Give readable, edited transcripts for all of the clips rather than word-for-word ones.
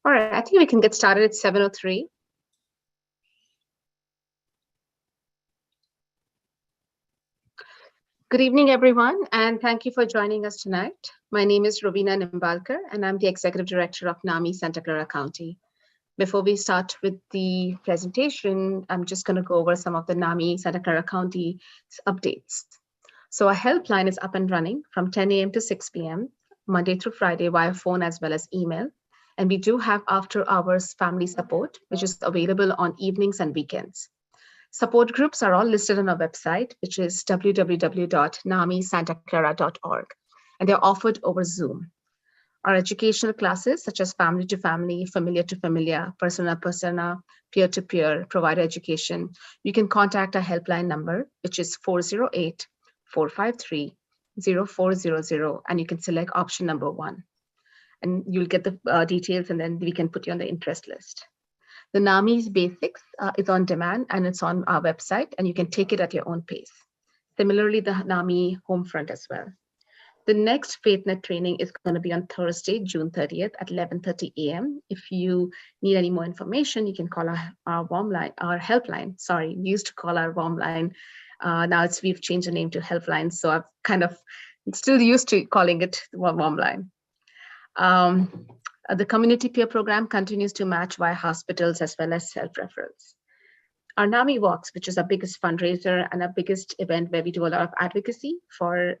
All right, I think we can get started at 7:03. Good evening, everyone, and thank you for joining us tonight. My name is Rovina Nimbalkar, and I'm the Executive Director of NAMI Santa Clara County. Before we start with the presentation, I'm just going to go over some of the NAMI Santa Clara County updates. So our helpline is up and running from 10 a.m. to 6 p.m., Monday through Friday via phone as well as email. And we do have after hours family support, which is available on evenings and weekends. Support groups are all listed on our website, which is www.namisantaclara.org, and they're offered over Zoom. Our educational classes, such as family to family, familiar to familiar, persona persona, peer to peer, provider education, you can contact our helpline number, which is 408-453-0400, and you can select option number 1. And you'll get the details, and then we can put you on the interest list. The NAMI's Basics is on demand, and it's on our website, and you can take it at your own pace. Similarly, the NAMI Homefront as well. The next FaithNet training is going to be on Thursday, June 30th at 11:30 a.m. If you need any more information, you can call our warm line, our helpline. Sorry, we used to call our warm line. Now we've changed the name to helpline, so I've kind of still used to calling it warm line. The community peer program continues to match via hospitals as well as self-referrals. Our NAMI Walks, which is our biggest fundraiser and our biggest event where we do a lot of advocacy for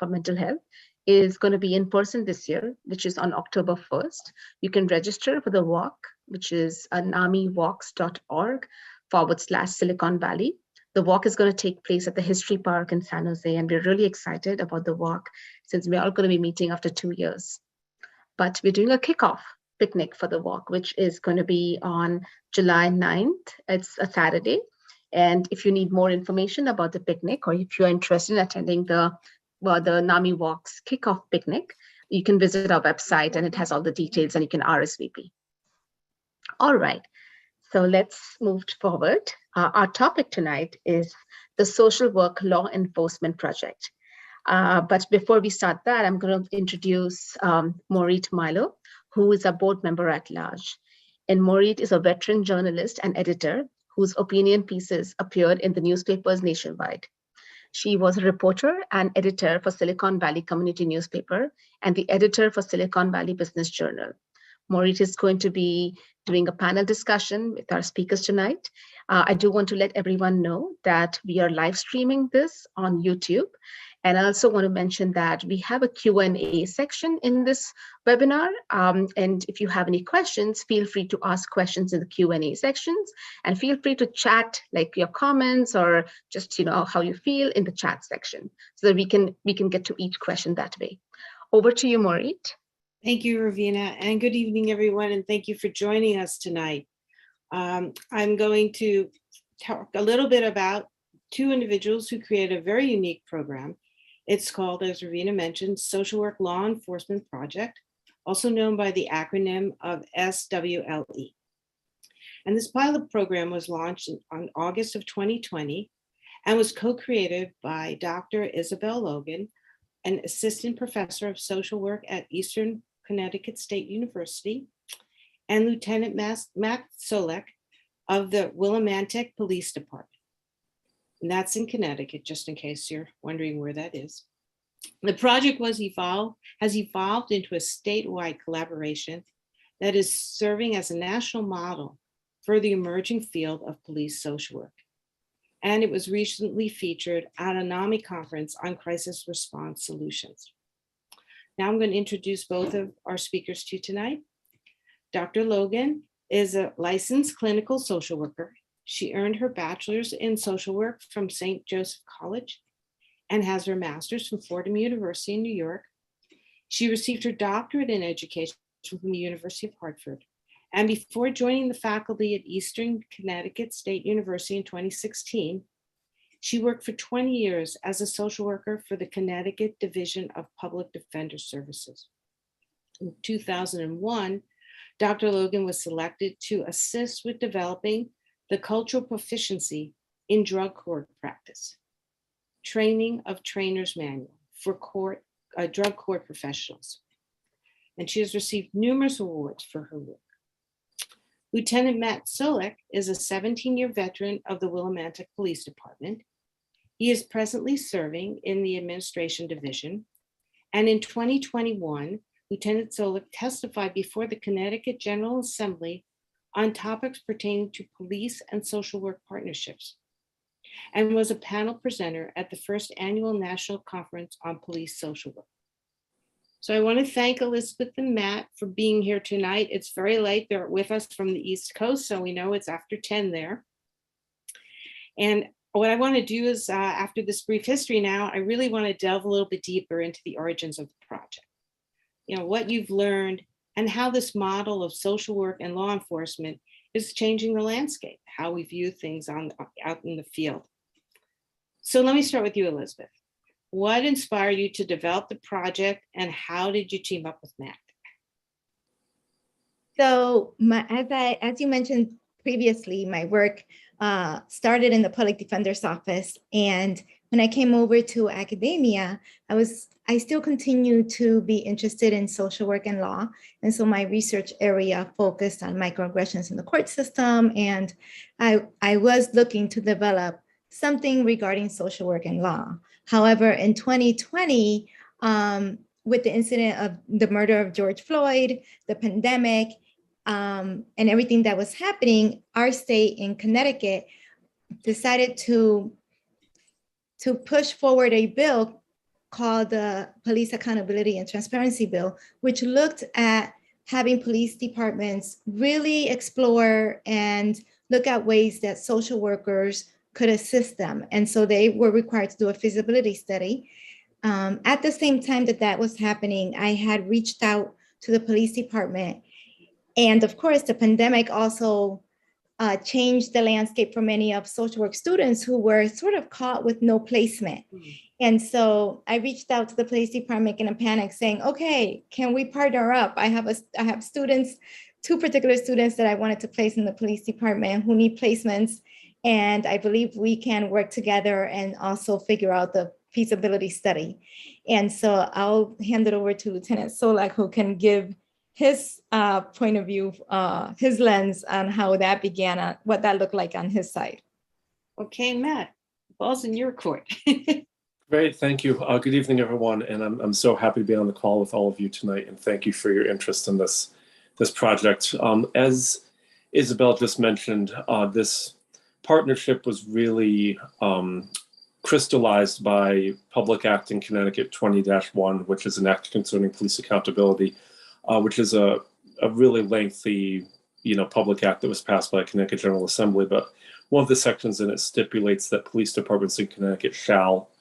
mental health, is going to be in person this year, which is on October 1st. You can register for the walk, which is namiwalks.org/Silicon Valley. The walk is going to take place at the History Park in San Jose, and we're really excited about the walk since we're all going to be meeting after 2 years. But we're doing a kickoff picnic for the walk, which is going to be on July 9th. It's a Saturday. And if you need more information about the picnic, or if you're interested in attending the NAMI Walks kickoff picnic, you can visit our website, and it has all the details, and you can RSVP. All right, so let's move forward. Our topic tonight is the Social Work Law Enforcement Project. But before we start that, I'm going to introduce Maureen Milo, who is a board member at large. And Maureen is a veteran journalist and editor whose opinion pieces appeared in the newspapers nationwide. She was a reporter and editor for Silicon Valley Community Newspaper and the editor for Silicon Valley Business Journal. Maureen is going to be doing a panel discussion with our speakers tonight. I do want to let everyone know that we are live streaming this on YouTube. And I also want to mention that we have a Q&A section in this webinar. And if you have any questions, feel free to ask questions in the Q&A sections, and feel free to chat like your comments or just how you feel in the chat section so that we can get to each question that way. Over to you, Maureen. Thank you, Ravina, and good evening, everyone, and thank you for joining us tonight. I'm going to talk a little bit about two individuals who created a very unique program. It's called, as Ravina mentioned, Social Work Law Enforcement Project, also known by the acronym of SWLE. And this pilot program was launched on August of 2020 and was co-created by Dr. Isabel Logan, an assistant professor of social work at Eastern Connecticut State University, and Lieutenant Matt Solek of the Willimantic Police Department. And that's in Connecticut, just in case you're wondering where that is. The project has evolved into a statewide collaboration that is serving as a national model for the emerging field of police social work. And it was recently featured at a NAMI conference on crisis response solutions. Now I'm going to introduce both of our speakers to you tonight. Dr. Logan is a licensed clinical social worker. She earned her bachelor's in social work from St. Joseph College and has her master's from Fordham University in New York. She received her doctorate in education from the University of Hartford. And before joining the faculty at Eastern Connecticut State University in 2016, she worked for 20 years as a social worker for the Connecticut Division of Public Defender Services. In 2001, Dr. Logan was selected to assist with developing the cultural proficiency in drug court practice, training of trainers manual for drug court professionals. And she has received numerous awards for her work. Lieutenant Matt Solik is a 17-year veteran of the Willimantic Police Department. He is presently serving in the Administration Division. And in 2021, Lieutenant Solik testified before the Connecticut General Assembly on topics pertaining to police and social work partnerships, and was a panel presenter at the first annual National Conference on Police Social Work. So I want to thank Elizabeth and Matt for being here tonight. It's very late. They're with us from the East Coast, so we know it's after 10 there. And what I want to do is, after this brief history now, I really want to delve a little bit deeper into the origins of the project. You know, what you've learned and how this model of social work and law enforcement is changing the landscape, how we view things out in the field. So let me start with you, Elizabeth. What inspired you to develop the project, and how did you team up with Matt? So as you mentioned previously, my work started in the public defender's office. And when I came over to academia, I still continue to be interested in social work and law. And so my research area focused on microaggressions in the court system. And I was looking to develop something regarding social work and law. However, in 2020, with the incident of the murder of George Floyd, the pandemic, and everything that was happening, our state in Connecticut decided to push forward a bill called the Police Accountability and Transparency Bill, which looked at having police departments really explore and look at ways that social workers could assist them. And so they were required to do a feasibility study. At the same time that was happening, I had reached out to the police department. And of course, the pandemic also changed the landscape for many of social work students who were sort of caught with no placement. And so I reached out to the police department in a panic saying, okay, can we partner up? I have students, 2 particular students that I wanted to place in the police department who need placements. And I believe we can work together and also figure out the feasibility study. And so I'll hand it over to Lieutenant Solik, who can give his point of view, his lens on how that began, what that looked like on his side. Okay, Matt, ball's in your court. Great, thank you. Good evening, everyone. And I'm so happy to be on the call with all of you tonight. And thank you for your interest in this project. As Isabel just mentioned, this partnership was really crystallized by Public Act in Connecticut 20-1, which is an act concerning police accountability, which is a really lengthy, public act that was passed by Connecticut General Assembly. But one of the sections in it stipulates that police departments in Connecticut shall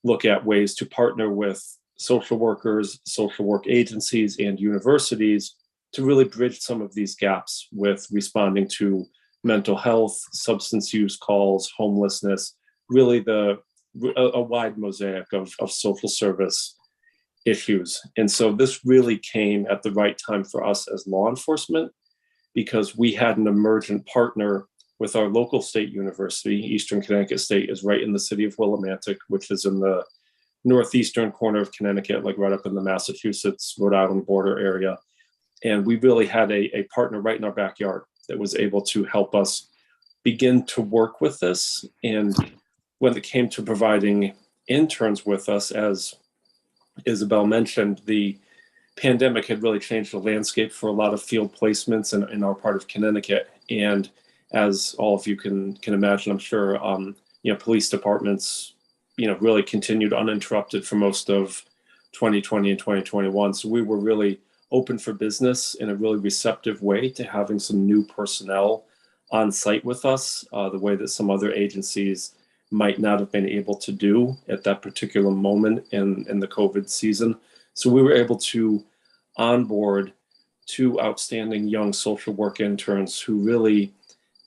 look at ways to partner with social workers, social work agencies, and universities to really bridge some of these gaps with responding to mental health, substance use calls, homelessness, really a wide mosaic of social service issues. And so this really came at the right time for us as law enforcement, because we had an emergent partner with our local state university. Eastern Connecticut State is right in the city of Willimantic, which is in the northeastern corner of Connecticut, like right up in the Massachusetts, Rhode Island border area. And we really had a partner right in our backyard that was able to help us begin to work with this. And when it came to providing interns with us, as Isabel mentioned, the pandemic had really changed the landscape for a lot of field placements in our part of Connecticut. And as all of you can imagine, I'm sure, police departments, really continued uninterrupted for most of 2020 and 2021. So we were really open for business in a really receptive way to having some new personnel on site with us, the way that some other agencies might not have been able to do at that particular moment in the COVID season. So we were able to onboard 2 outstanding young social work interns who really,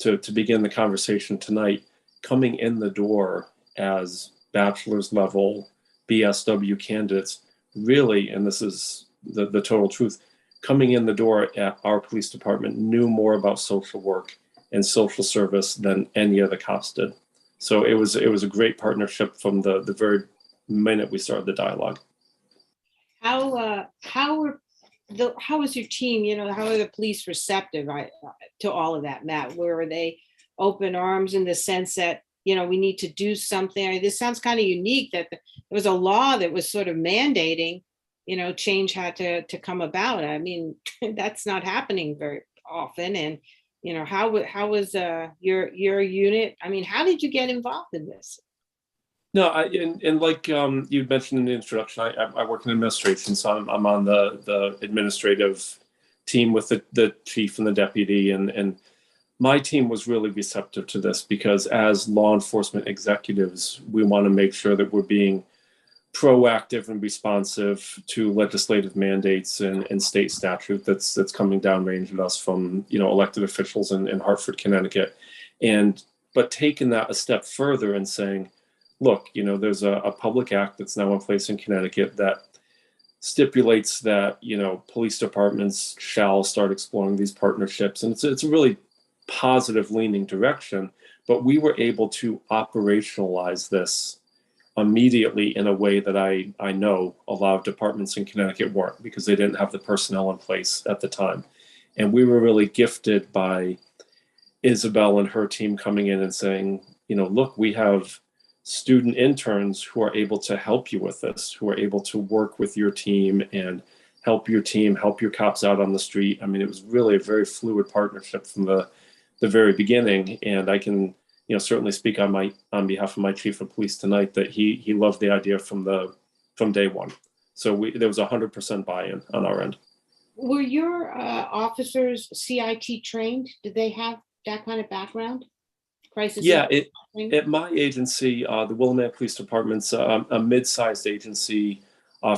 to begin the conversation tonight, coming in the door as bachelor's level BSW candidates, really, and this is the total truth, coming in the door at our police department knew more about social work and social service than any of the cops did. So it was a great partnership from the very minute we started the dialogue. How were how was your team, how are the police receptive to all of that, Matt? Were they open arms in the sense that, we need to do something? I mean, this sounds kind of unique that there was a law that was sort of mandating, change had to come about. I mean, that's not happening very often. And, how was your unit? I mean, how did you get involved in this? No, and like you mentioned in the introduction, I work in administration, so I'm on the administrative team with the chief and the deputy, and my team was really receptive to this because as law enforcement executives, we want to make sure that we're being proactive and responsive to legislative mandates and state statute that's coming downrange at us from elected officials in Hartford, Connecticut, but taking that a step further and saying, look, there's a public act that's now in place in Connecticut that stipulates that police departments shall start exploring these partnerships, and it's a really positive leaning direction. But we were able to operationalize this immediately in a way that I know a lot of departments in Connecticut weren't, because they didn't have the personnel in place at the time. And we were really gifted by Isabel and her team coming in and saying, look, we have student interns who are able to help you with this, who are able to work with your team and help your cops out on the street. I mean, it was really a very fluid partnership from the very beginning. And I can certainly speak on behalf of my chief of police tonight that he loved the idea from day one. So there was 100% buy-in on our end. Were your officers CIT trained? Did they have that kind of background? Crisis? Yeah, at my agency, the Willamette Police Department's a mid-sized agency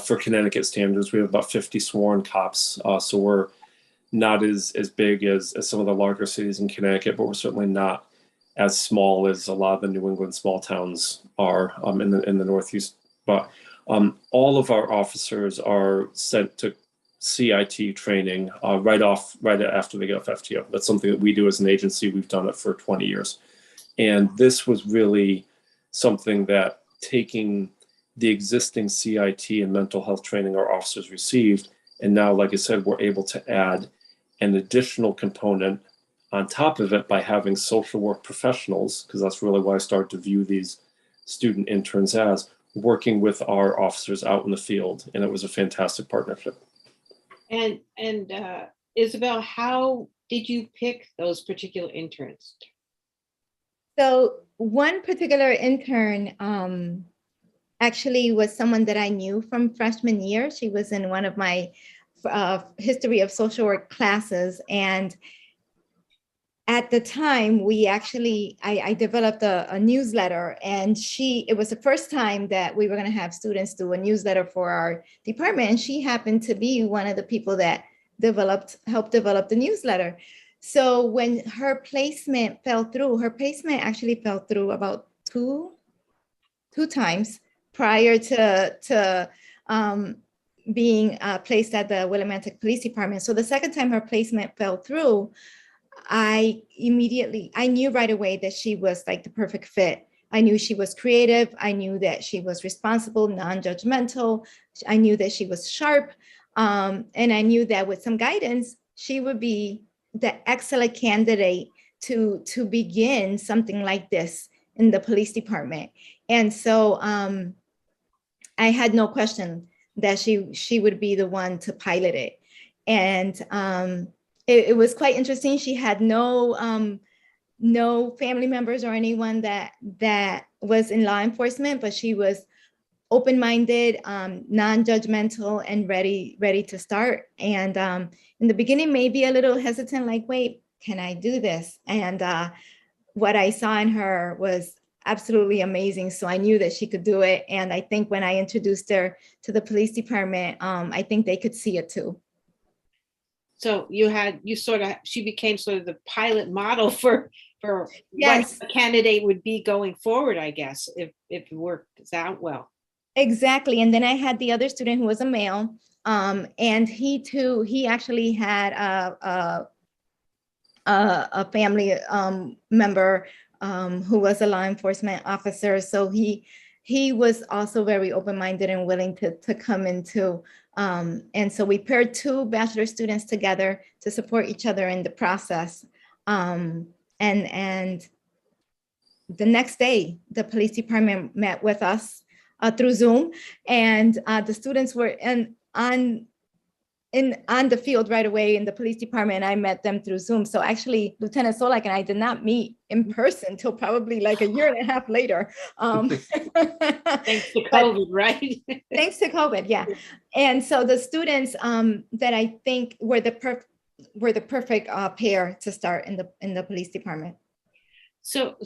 for Connecticut standards. We have about 50 sworn cops, so we're not as big as some of the larger cities in Connecticut, but we're certainly not as small as a lot of the New England small towns are in the Northeast. But all of our officers are sent to CIT training right after they get off FTO. That's something that we do as an agency. We've done it for 20 years. And this was really something that, taking the existing CIT and mental health training our officers received, and now, like I said, we're able to add an additional component on top of it by having social work professionals, because that's really what I started to view these student interns as, working with our officers out in the field. And it was a fantastic partnership. And Isabel, how did you pick those particular interns? So one particular intern actually was someone that I knew from freshman year. She was in one of my history of social work classes. And at the time, I developed a newsletter, and it was the first time that we were going to have students do a newsletter for our department. And she happened to be one of the people that helped develop the newsletter. So when her placement actually fell through about two times prior to being placed at the Willimantic Police Department. So the second time her placement fell through, I knew right away that she was like the perfect fit. I knew she was creative. I knew that she was responsible, non-judgmental. I knew that she was sharp. And I knew that with some guidance, she would be the excellent candidate to begin something like this in the police department. And so I had no question that she would be the one to pilot it. And it was quite interesting. She had no family members or anyone that was in law enforcement, but she was open-minded, non-judgmental, and ready to start. And in the beginning, maybe a little hesitant, like, wait, can I do this? And what I saw in her was absolutely amazing. So I knew that she could do it. And I think when I introduced her to the police department, I think they could see it too. So she became sort of the pilot model for yes, what a candidate would be going forward, I guess, if it worked out well. Exactly. And then I had the other student who was a male, and he actually had a family member who was a law enforcement officer. So he he was also very open-minded and willing to come into. And so we paired 2 bachelor students together to support each other in the process. And the next day, the police department met with us through Zoom, and the students were on the field right away in the police department. I met them through Zoom. So actually, Lieutenant Solak and I did not meet in person till probably like a year and a half later. Thanks to COVID, right? Thanks to COVID, yeah. And so the students that I think were the perfect pair to start in the police department. So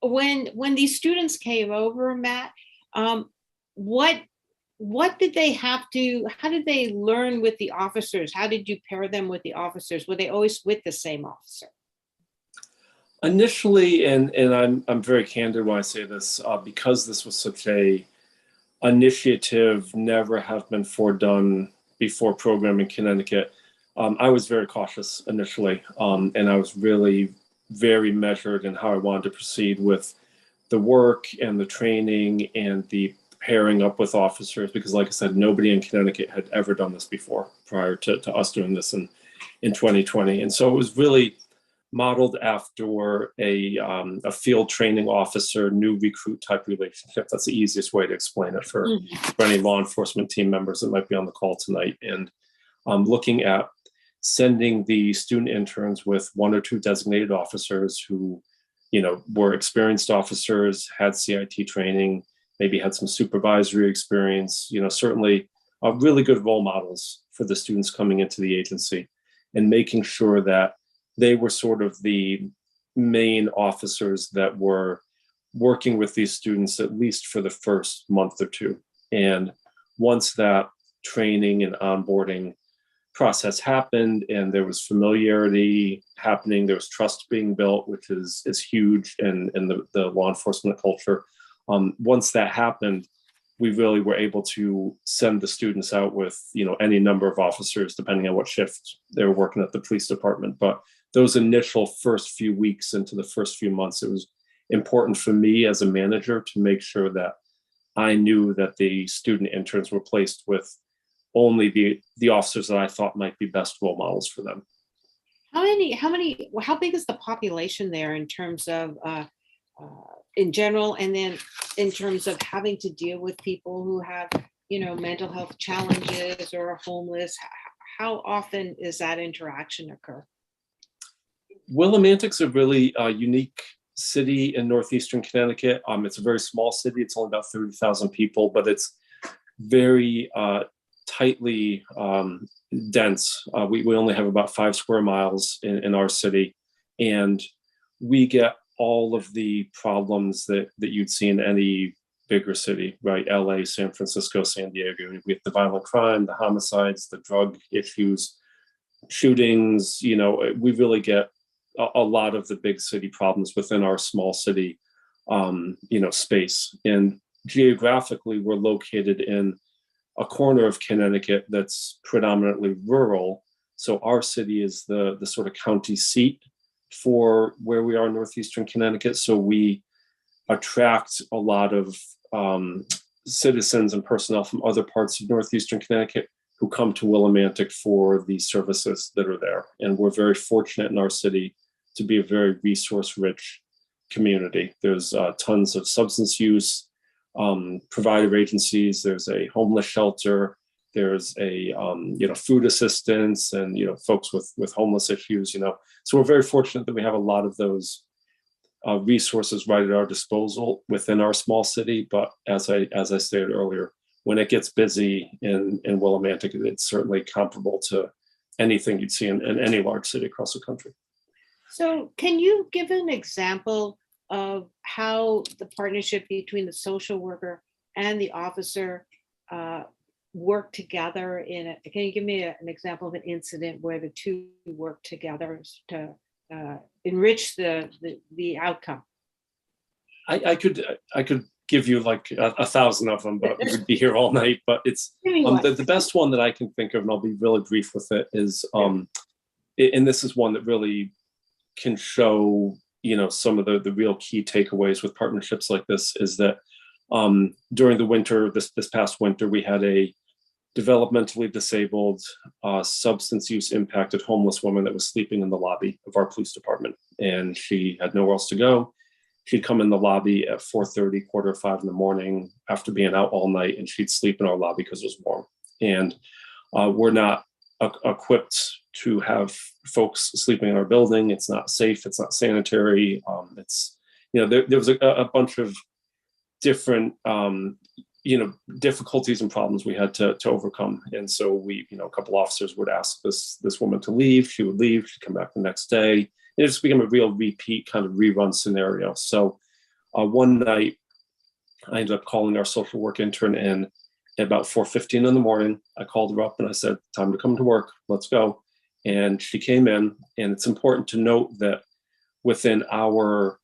when these students came over, Matt, what did they have to, how did they learn with the officers? How did you pair them with the officers? Were they always with the same officer? Initially, and I'm very candid when I say this, because this was such a initiative, never have been done before program in Connecticut, I was very cautious initially, and I was really very measured in how I wanted to proceed with the work and the training and the pairing up with officers, because like I said, nobody in Connecticut had ever done this before prior to us doing this in 2020. And so it was really modeled after a field training officer, new recruit type relationship. That's the easiest way to explain it for any law enforcement team members that might be on the call tonight. And looking at sending the student interns with 1 or 2 designated officers who, were experienced officers, had CIT training, maybe had some supervisory experience, certainly really good role models for the students coming into the agency, and making sure that they were sort of the main officers that were working with these students at least for the first month or 2. And once that training and onboarding process happened and there was familiarity happening, there was trust being built, which is huge in the law enforcement culture. Once that happened, we really were able to send the students out with, any number of officers, depending on what shift they were working at the police department. But those initial first few weeks into the first few months, it was important for me as a manager to make sure that I knew that the student interns were placed with only the officers that I thought might be best role models for them. How big is the population there in terms of, in general, and then in terms of having to deal with people who have, mental health challenges or are homeless? How often is that interaction occur? Willimantic's a really unique city in northeastern Connecticut. It's a very small city. It's only about 30,000 people, but it's very tightly dense. We only have about 5 square miles in our city, and we get all of the problems that you'd see in any bigger city, right? LA, San Francisco, San Diego. We have the violent crime, the homicides, the drug issues, shootings. We really get a lot of the big city problems within our small city, space. And geographically, we're located in a corner of Connecticut that's predominantly rural. So our city is the sort of county seat for where we are in northeastern Connecticut. So we attract a lot of citizens and personnel from other parts of northeastern Connecticut who come to Willimantic for the services that are there. And we're very fortunate in our city to be a very resource-rich community. There's tons of substance use provider agencies. There's a homeless shelter. There's a food assistance, and folks with homeless issues. So we're very fortunate that we have a lot of those resources right at our disposal within our small city. But as I stated earlier, when it gets busy in Willimantic, it's certainly comparable to anything you'd see in any large city across the country. So can you give an example of how the partnership between the social worker and the officer work together can you give me an example of an incident where the two work together to enrich the outcome? I could give you like 1,000 of them, but we would be here all night. But it's the best one that I can think of, and I'll be really brief with it, is and this is one that really can show some of the real key takeaways with partnerships like this, is that During the winter, this past winter, we had a developmentally disabled, substance use impacted homeless woman that was sleeping in the lobby of our police department, and she had nowhere else to go. She'd come in the lobby at 4:30, 4:45 in the morning after being out all night, and she'd sleep in our lobby because it was warm. And we're not equipped to have folks sleeping in our building. It's not safe. It's not sanitary. It's, there was a bunch of different, difficulties and problems we had to overcome. And so we, a couple officers would ask this woman to leave. She would leave. She'd come back the next day. It just became a real repeat kind of rerun scenario. So one night, I ended up calling our social work intern in at about 4:15 in the morning. I called her up and I said, time to come to work. Let's go. And she came in. And it's important to note that within our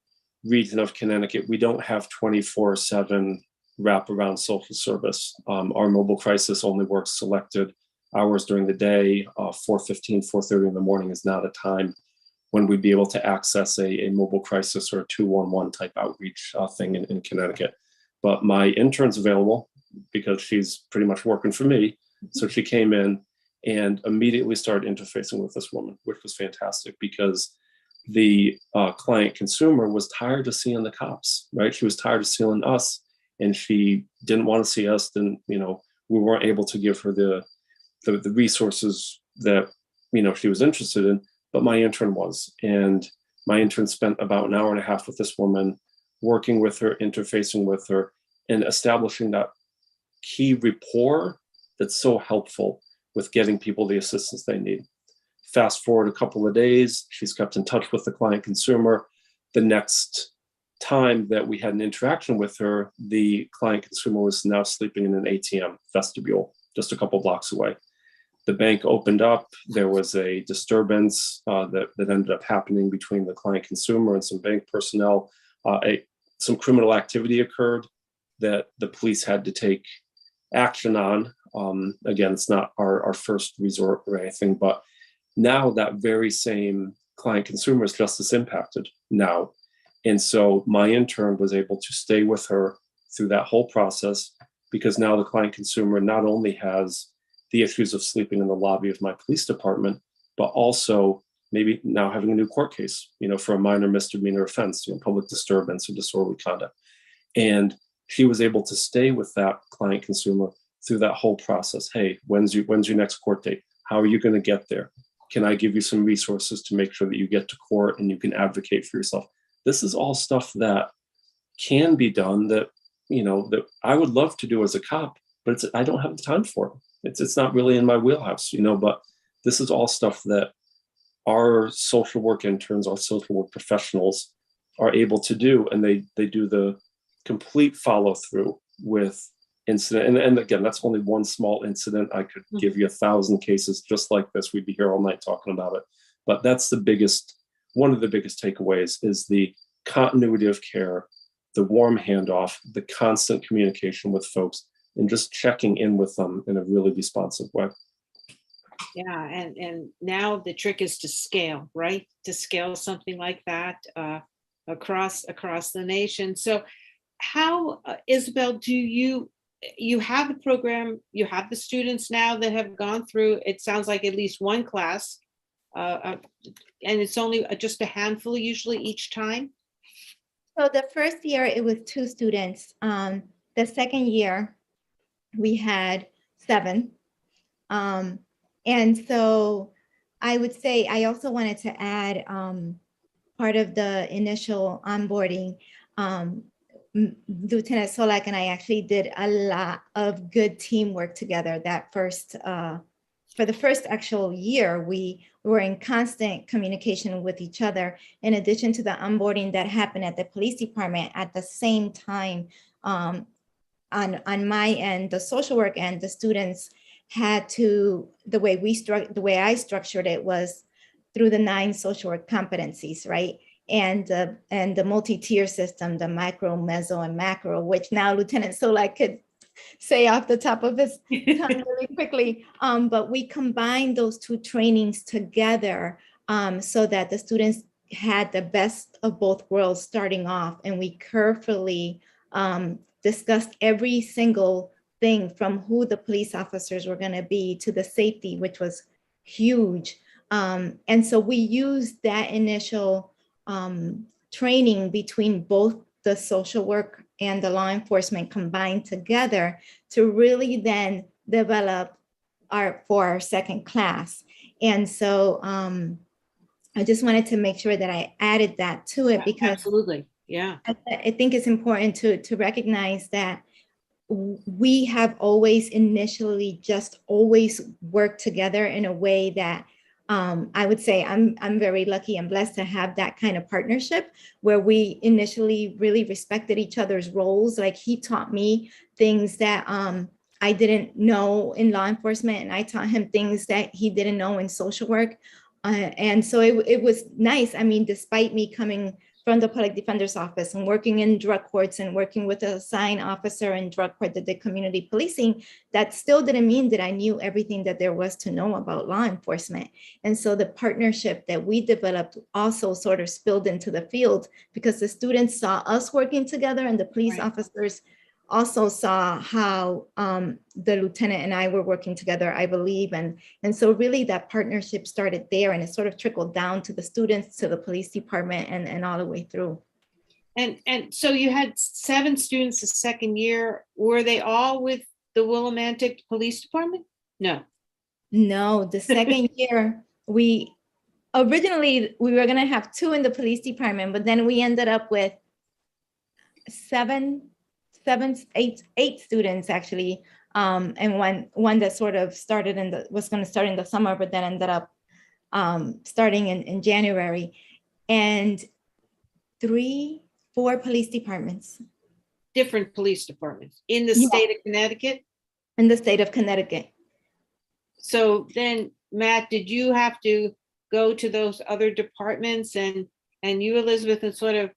region of Connecticut, we don't have 24/7 wraparound social service. Our mobile crisis only works selected hours during the day. 4:15, 4:30 in the morning is not a time when we'd be able to access a mobile crisis or a 211 type outreach thing in Connecticut. But my intern's available because she's pretty much working for me. So she came in and immediately started interfacing with this woman, which was fantastic because the client consumer was tired of seeing the cops, right? She was tired of seeing us, and she didn't want to see us. Then, we weren't able to give her the resources that, she was interested in, but my intern was. And my intern spent about an hour and a half with this woman, working with her, interfacing with her, and establishing that key rapport that's so helpful with getting people the assistance they need. Fast forward a couple of days, she's kept in touch with the client consumer. The next time that we had an interaction with her, the client consumer was now sleeping in an ATM vestibule just a couple blocks away. The bank opened up. There was a disturbance that ended up happening between the client consumer and some bank personnel. Some criminal activity occurred that the police had to take action on. Again, it's not our first resort or anything, but now that very same client consumer is just as impacted now. And so my intern was able to stay with her through that whole process, because now the client consumer not only has the issues of sleeping in the lobby of my police department, but also maybe now having a new court case, for a minor misdemeanor offense, public disturbance or disorderly conduct. And she was able to stay with that client consumer through that whole process. Hey, when's your next court date? How are you going to get there? Can I give you some resources to make sure that you get to court and you can advocate for yourself? This is all stuff that can be done that, that I would love to do as a cop, but I don't have the time for it. It's not really in my wheelhouse, but this is all stuff that our social work interns, our social work professionals are able to do. And they do the complete follow through with incident. And again, that's only one small incident. I could give you 1,000 cases just like this. We'd be here all night talking about it. But that's one of the biggest takeaways is the continuity of care, the warm handoff, the constant communication with folks, and just checking in with them in a really responsive way. Yeah, and now the trick is to scale, right? To scale something like that across the nation. So how, Isabel, do you have the program, you have the students now that have gone through, it sounds like at least one class, and it's only just a handful usually each time? So the first year it was 2 students. The second year we had 7. And so I would say I also wanted to add part of the initial onboarding. Lieutenant Solak and I actually did a lot of good teamwork together that first, for the first actual year, we were in constant communication with each other, in addition to the onboarding that happened at the police department. At the same time, on my end, the social work end, the students had to, the way I structured it was through the 9 social work competencies, right? And the multi-tier system, the micro, meso, and macro, which now Lieutenant Solak could say off the top of his tongue really quickly. But we combined those 2 trainings together so that the students had the best of both worlds starting off, and we carefully discussed every single thing, from who the police officers were going to be to the safety, which was huge. And so we used that initial training between both the social work and the law enforcement combined together to really then develop for our second class. And so I just wanted to make sure that I added that to it, because absolutely, yeah, I think it's important to recognize that we have always initially just always worked together in a way that I would say I'm very lucky and blessed to have that kind of partnership where we initially really respected each other's roles. Like, he taught me things that I didn't know in law enforcement, and I taught him things that he didn't know in social work. And so it was nice. I mean, despite me coming from the public defender's office and working in drug courts and working with a assigned officer in drug court that did community policing, that still didn't mean that I knew everything that there was to know about law enforcement. And so the partnership that we developed also sort of spilled into the field, because the students saw us working together, and the police officers also saw how the lieutenant and I were working together, I believe. And so really that partnership started there, and it sort of trickled down to the students, to the police department, and all the way through. And so you had 7 students the second year. Were they all with the Willimantic Police Department? No. No, the second year, we were gonna have 2 in the police department, but then we ended up with 8 students actually, and one that sort of started was going to start in the summer, but then ended up starting in January, and 4 police departments. Different police departments in the state of Connecticut? In the state of Connecticut. So then, Matt, did you have to go to those other departments and you, Elizabeth, and sort of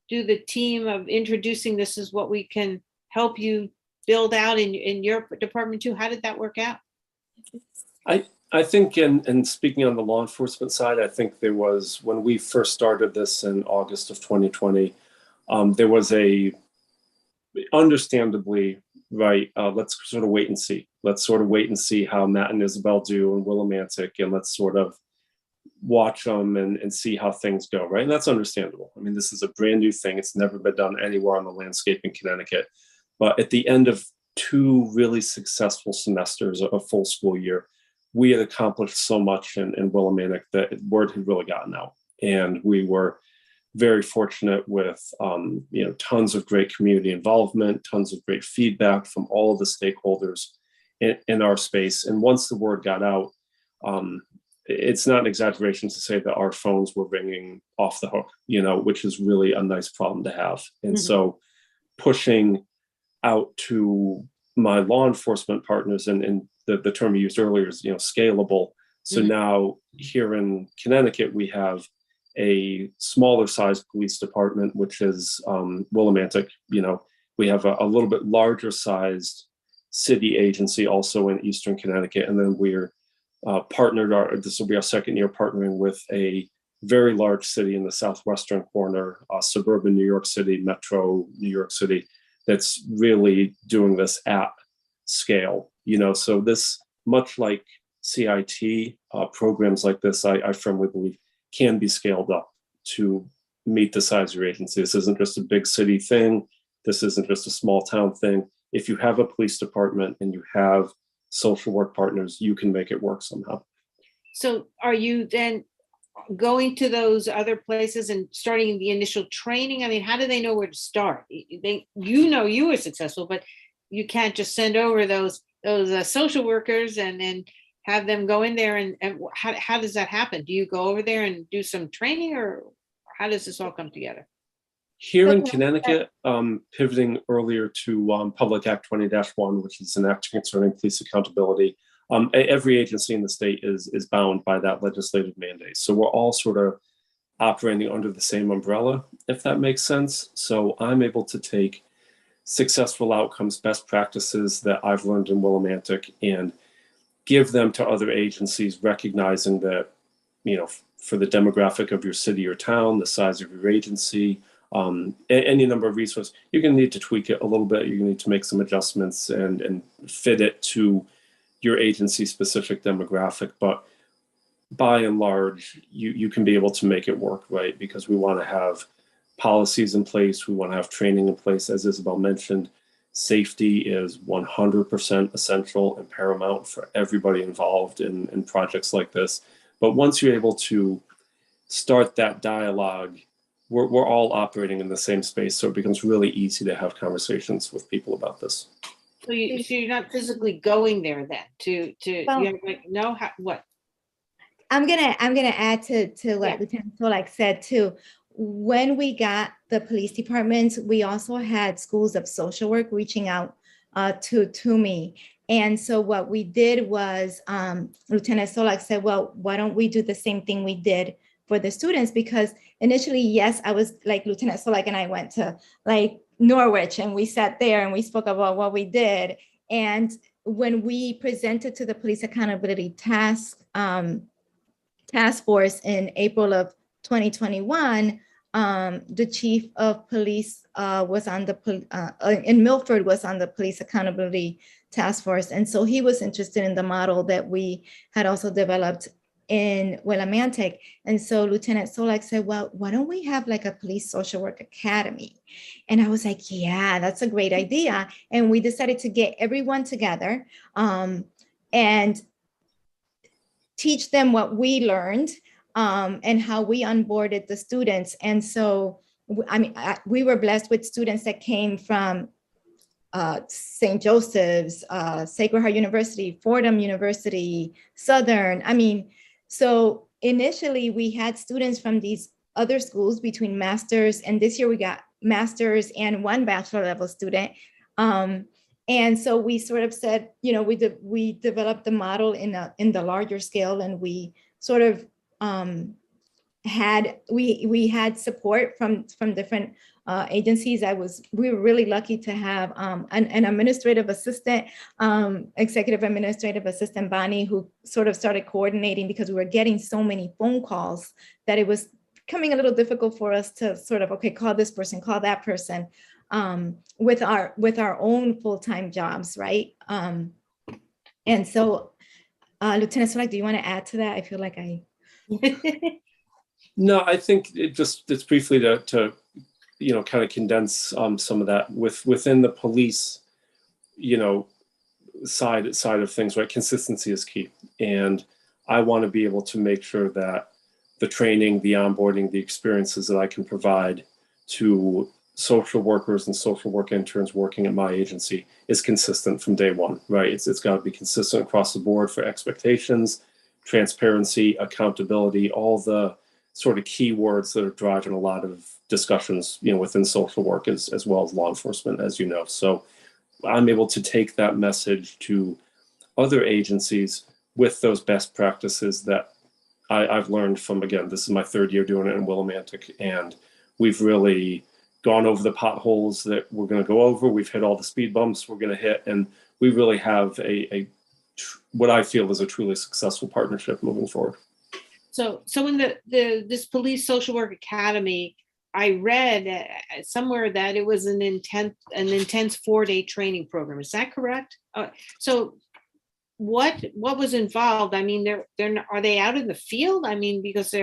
do the team of introducing this is what we can help you build out in your department too? How did that work out? I think, and speaking on the law enforcement side, I think there was, when we first started this in August of 2020, there was understandably, right, let's sort of wait and see. Let's sort of wait and see how Matt and Isabel do in Willimantic, and let's sort of watch them and see how things go, right? And that's understandable. I mean, this is a brand new thing. It's never been done anywhere on the landscape in Connecticut. But at the end of 2 really successful semesters, a full school year, we had accomplished so much in Willimantic that word had really gotten out. And we were very fortunate with tons of great community involvement, tons of great feedback from all of the stakeholders in our space. And once the word got out, it's not an exaggeration to say that our phones were ringing off the hook, which is really a nice problem to have. And so pushing out to my law enforcement partners, and the term you used earlier is, scalable. So now here in Connecticut, we have a smaller sized police department, which is Willimantic. We have a little bit larger sized city agency also in Eastern Connecticut. And then we're partnered, this will be our second year partnering with a very large city in the southwestern corner, suburban New York City, metro New York City, that's really doing this at scale. So this, much like CIT, programs like this, I firmly believe can be scaled up to meet the size of your agency. This isn't just a big city thing. This isn't just a small town thing. If you have a police department and you have social work partners, you can make it work somehow. So are you then going to those other places and starting the initial training? I mean, how do they know where to start? You were successful, but you can't just send over those social workers and have them go in there. And how does that happen? Do you go over there and do some training, or how does this all come together? Here in Connecticut, pivoting earlier to Public Act 20-1, which is an act concerning police accountability, every agency in the state is bound by that legislative mandate. So we're all sort of operating under the same umbrella, if that makes sense. So I'm able to take successful outcomes, best practices that I've learned in Willimantic, and give them to other agencies, recognizing that, for the demographic of your city or town, the size of your agency, any number of resources. You're going to need to tweak it a little bit. You're going to need to make some adjustments and fit it to your agency specific demographic. But by and large, you can be able to make it work, right? Because we want to have policies in place. We want to have training in place. As Isabel mentioned, safety is 100% essential and paramount for everybody involved in projects like this. But once you're able to start that dialogue, we're all operating in the same space, so it becomes really easy to have conversations with people about this. So you're not physically going there then Well, you like know how what? I'm gonna add to what Yeah. Lieutenant Solak said too. When we got the police departments, we also had schools of social work reaching out to me. And so what we did was Lieutenant Solak said, well, why don't we do the same thing we did for the students? Because initially, yes, I was like Lieutenant Solak and I went to like Norwich and we sat there and we spoke about what we did. And when we presented to the police accountability task force in April of 2021, the chief of police was on the in Milford was on the police accountability task force, and so he was interested in the model that we had also developed in Willimantic. And so Lieutenant Solak said, well, why don't we have like a police social work academy? And I was like, yeah, that's a great idea. And we decided to get everyone together and teach them what we learned and how we onboarded the students. And so, I mean, we were blessed with students that came from St. Joseph's, Sacred Heart University, Fordham University, Southern. I mean, so initially we had students from these other schools between masters, and this year we got masters and one bachelor level student. And so we sort of said, you know, we developed the model in the larger scale, and we sort of we had support from different agencies. We were really lucky to have an administrative assistant, executive administrative assistant, Bonnie, who sort of started coordinating because we were getting so many phone calls that it was becoming a little difficult for us to sort of, okay, call this person, call that person, with our own full-time jobs, right? And so, Lieutenant Solak, do you want to add to that? I feel like I. No, I think it's briefly to you know, kind of condense some of that within the police, you know, side of things, right? Consistency is key, and I want to be able to make sure that the training, the onboarding, the experiences that I can provide to social workers and social work interns working at my agency is consistent from day one, right? It's got to be consistent across the board for expectations, transparency, accountability, all the sort of key words that are driving a lot of discussions, you know, within social work as well as law enforcement, as you know. So I'm able to take that message to other agencies with those best practices that I've learned from, again, this is my third year doing it in Willimantic, and we've really gone over the potholes that we're going to go over. We've hit all the speed bumps we're going to hit, and we really have what I feel is a truly successful partnership moving forward. So in this police social work academy, I read somewhere that it was an intense 4-day training program. Is that correct? So what was involved? I mean, are they out in the field? I mean, because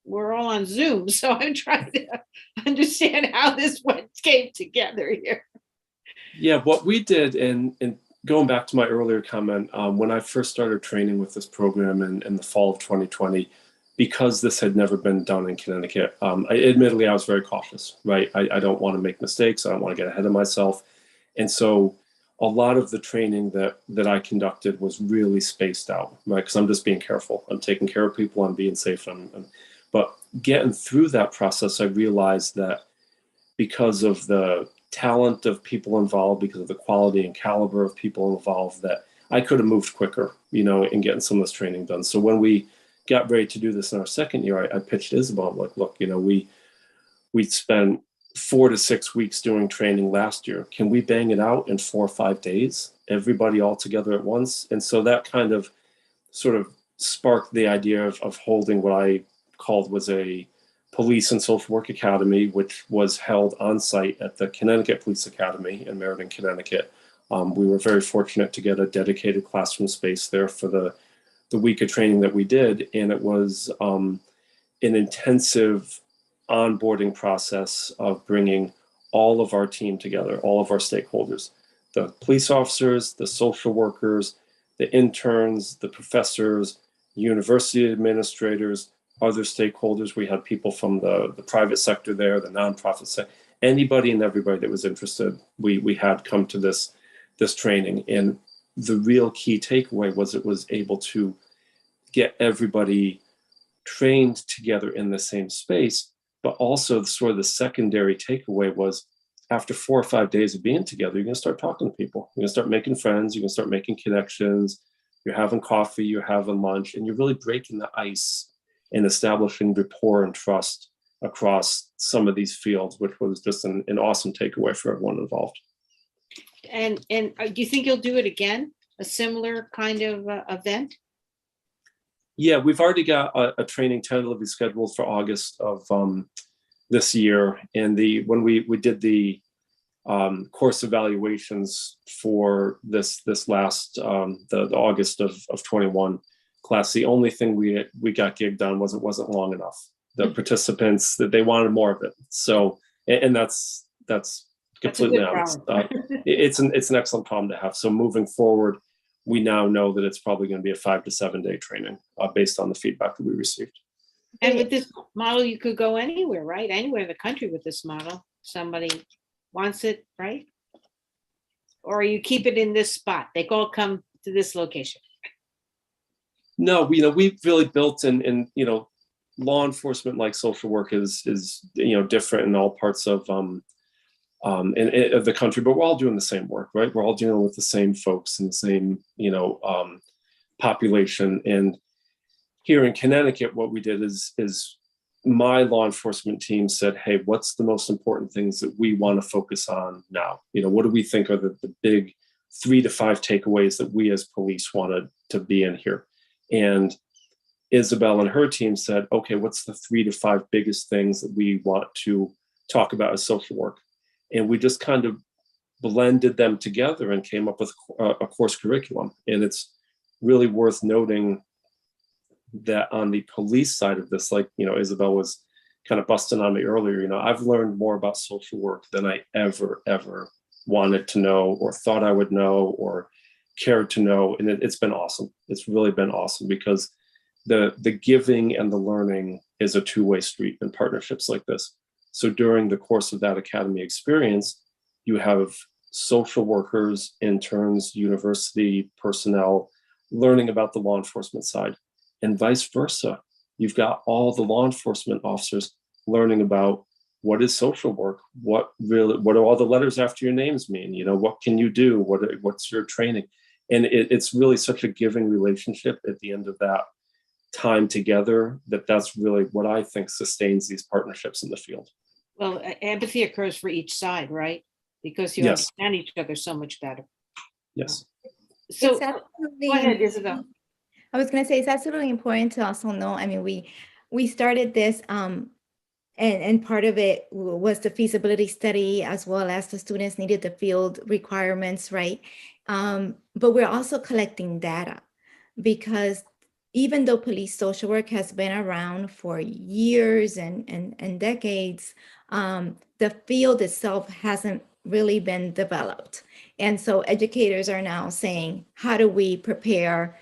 we're all on Zoom, so I'm trying to understand how this came together here. Yeah, what we did, and going back to my earlier comment, when I first started training with this program in the fall of 2020, because this had never been done in Connecticut, admittedly, I was very cautious, right? I don't want to make mistakes. I don't want to get ahead of myself. And so a lot of the training that I conducted was really spaced out, right? Because I'm just being careful. I'm taking care of people. I'm being safe. But getting through that process, I realized that because of the talent of people involved, because of the quality and caliber of people involved, that I could have moved quicker, you know, in getting some of this training done. So when we got ready to do this in our second year, I pitched Isabel, I'm like, look, you know, we spent 4 to 6 weeks doing training last year. Can we bang it out in 4 or 5 days, everybody all together at once? And so that kind of sort of sparked the idea of holding what I called was a Police and Social Work Academy, which was held on site at the Connecticut Police Academy in Meriden, Connecticut. We were very fortunate to get a dedicated classroom space there for the week of training that we did. And it was an intensive onboarding process of bringing all of our team together, all of our stakeholders, the police officers, the social workers, the interns, the professors, university administrators, other stakeholders. We had people from the private sector there, the nonprofit sector, anybody and everybody that was interested, we had come to this training. And the real key takeaway was it was able to get everybody trained together in the same space, but also sort of the secondary takeaway was after 4 or 5 days of being together, you're going to start talking to people. You're going to start making friends. You're going to start making connections. You're having coffee, you're having lunch, and you're really breaking the ice and establishing rapport and trust across some of these fields, which was just an awesome takeaway for everyone involved. And do you think you'll do it again? A similar kind of event? Yeah, we've already got a training tentatively scheduled for August of this year. And when we did the course evaluations for this last the August of 21 class, the only thing we got gigged on was it wasn't long enough. The participants, that they wanted more of it. So, and that's completely honest. It's an excellent problem to have. So moving forward, we now know that it's probably going to be a 5 to 7 day training based on the feedback that we received. And with this model, you could go anywhere, right? Anywhere in the country with this model. Somebody wants it, right? Or you keep it in this spot. They all come to this location. No, we've really built in law enforcement, like social work, is different in all parts of the country, but we're all doing the same work, right? We're all dealing with the same folks and the same population. And here in Connecticut, what we did is my law enforcement team said, hey, what's the most important things that we want to focus on now? What do we think are the big 3 to 5 takeaways that we as police wanted to be in here? And Isabel and her team said, okay, what's the 3 to 5 biggest things that we want to talk about as social work? And we just kind of blended them together and came up with a course curriculum. And it's really worth noting that on the police side of this, like, Isabel was kind of busting on me earlier, I've learned more about social work than I ever wanted to know or thought I would know or cared to know. And it's been awesome. It's really been awesome because the giving and the learning is a two-way street in partnerships like this. So during the course of that academy experience, you have social workers, interns, university personnel learning about the law enforcement side, and vice versa. You've got all the law enforcement officers learning about what is social work, what do all the letters after your names mean? What can you do? What's your training? And it's really such a giving relationship at the end of that time together that's really what I think sustains these partnerships in the field. Well, empathy occurs for each side, right? Because you understand each other so much better. Yes. So go ahead, Isabel. I was going to say it's absolutely important to also know, we started this and part of it was the feasibility study, as well as the students needed the field requirements, right? But we're also collecting data, because even though police social work has been around for years and decades, the field itself hasn't really been developed. And so educators are now saying, how do we prepare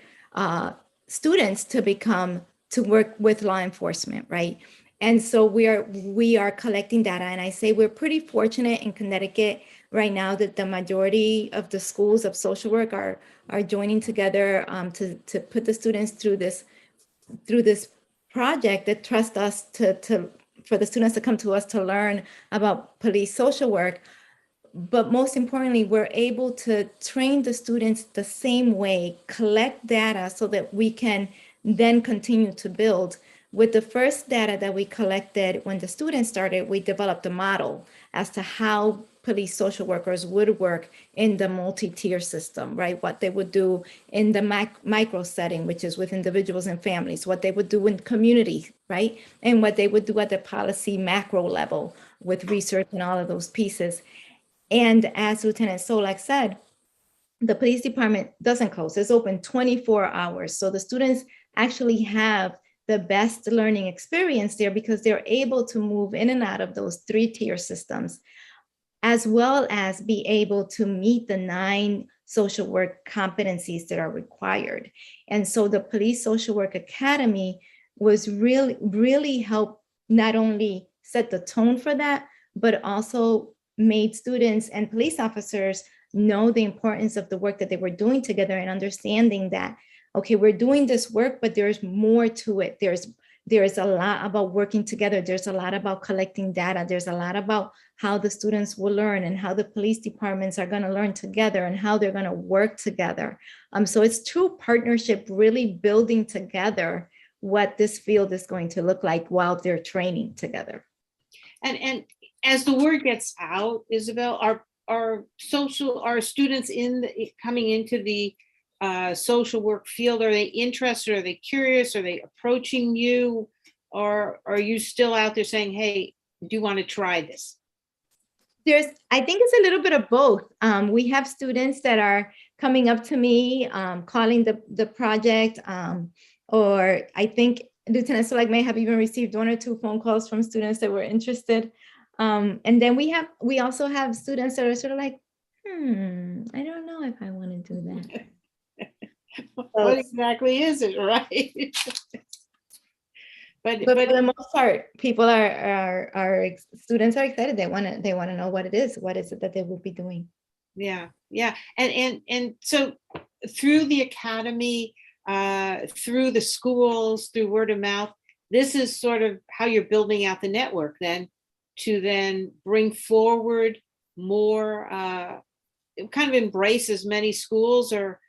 students to work with law enforcement, right? And so we are collecting data, and I say we're pretty fortunate in Connecticut right now that the majority of the schools of social work are joining together to put the students through this project that trust us for the students to come to us to learn about police social work. But most importantly, we're able to train the students the same way, collect data so that we can then continue to build. With the first data that we collected when the students started, we developed a model as to how police social workers would work in the multi-tier system, right? What they would do in the micro setting, which is with individuals and families, what they would do in community, right? And what they would do at the policy macro level with research and all of those pieces. And as Lieutenant Solak said, the police department doesn't close. It's open 24 hours. So the students actually have the best learning experience there because they're able to move in and out of those 3-tier systems, as well as be able to meet the 9 social work competencies that are required. And so the Police Social Work Academy was really helped not only set the tone for that, but also made students and police officers know the importance of the work that they were doing together and understanding that, okay, we're doing this work, but there's more to it. There's a lot about working together. There's a lot about collecting data. There's a lot about how the students will learn and how the police departments are going to learn together and how they're going to work together. So it's true partnership, really building together what this field is going to look like while they're training together. And as the word gets out, Isabel, are students coming into the social work field, are they interested? Are they curious? Are they approaching you? Or are you still out there saying, hey, do you want to try this? I think it's a little bit of both. We have students that are coming up to me, calling the project, or I think Lieutenant Solak may have even received 1 or 2 phone calls from students that were interested. And then we also have students that are sort of like, I don't know if I want to do that. What exactly is it, right? But for the most part, people students are excited. They want to know what it is. What is it that they will be doing? Yeah. And so through the academy, through the schools, through word of mouth, this is sort of how you're building out the network then to then bring forward more, kind of embrace as many schools or,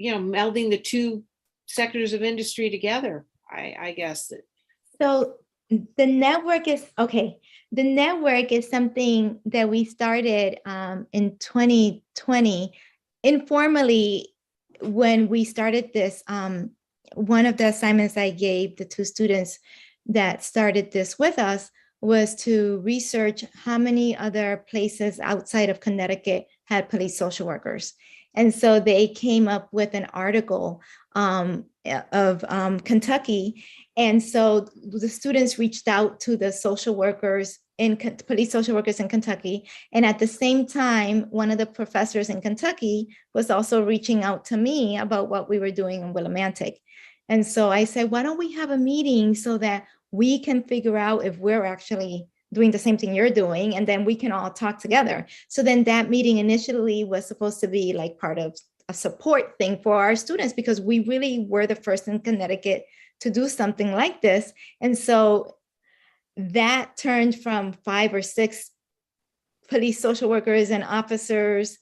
melding the 2 sectors of industry together, I guess. So the network is, okay. The network is something that we started in 2020 informally. When we started this, one of the assignments I gave the 2 students that started this with us was to research how many other places outside of Connecticut had police social workers. And so they came up with an article of Kentucky. And so the students reached out to the social workers police social workers in Kentucky. And at the same time, one of the professors in Kentucky was also reaching out to me about what we were doing in Willimantic. And so I said, why don't we have a meeting so that we can figure out if we're actually doing the same thing you're doing, and then we can all talk together. So then that meeting initially was supposed to be like part of a support thing for our students, because we really were the first in Connecticut to do something like this. And so that turned from 5 or 6 police social workers and officers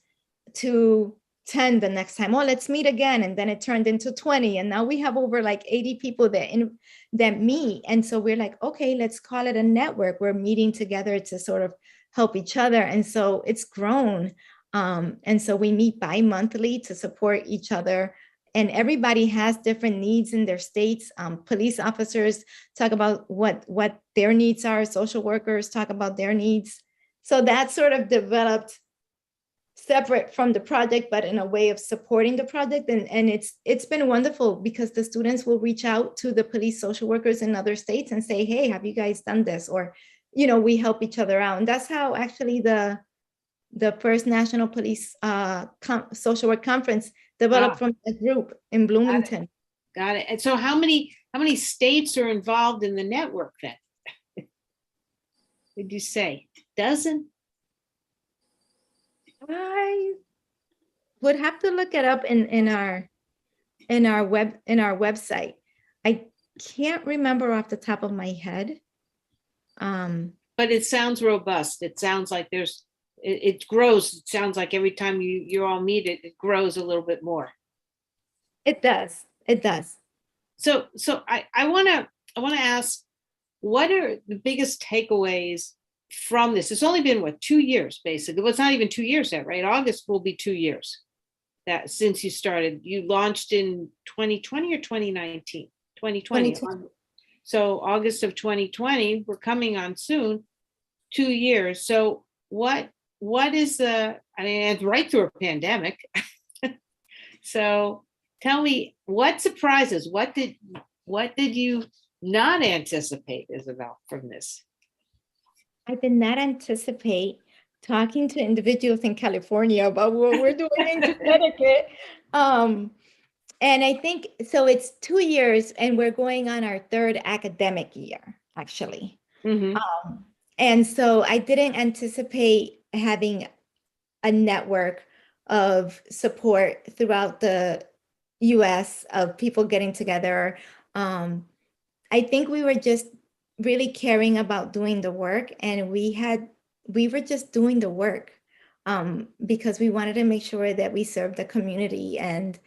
to 10 the next time. Oh, let's meet again. And then it turned into 20. And now we have over like 80 people that meet. And so we're like, okay, let's call it a network. We're meeting together to sort of help each other. And so it's grown. And so we meet bi-monthly to support each other. And everybody has different needs in their states. Police officers talk about what their needs are. Social workers talk about their needs. So that sort of developed separate from the project, but in a way of supporting the project. And it's been wonderful because the students will reach out to the police social workers in other states and say, hey, have you guys done this? Or, we help each other out. And that's how actually the first National Police Social Work Conference developed from a group in Bloomington. Got it. And so how many states are involved in the network then? Did you say dozen? I would have to look it up in our website. I can't remember off the top of my head. But it sounds robust. It sounds like it grows. It sounds like every time you all meet it grows a little bit more. It does. So I want to ask, what are the biggest takeaways from this? It's only been, what, 2 years, basically. Well, it's not even 2 years yet, right? August will be 2 years that since you started. You launched in 2020 or 2019? 2020. 2020. So August of 2020, we're coming on soon, 2 years. So what is the, I mean, it's right through a pandemic. So tell me, what surprises, what did you not anticipate, Isabel, from this? I did not anticipate talking to individuals in California about what we're doing in Connecticut. And I think, so it's 2 years and we're going on our third academic year, actually. Mhm. And so I didn't anticipate having a network of support throughout the US of people getting together. I think we were just really caring about doing the work, and we were just doing the work because we wanted to make sure that we served the community and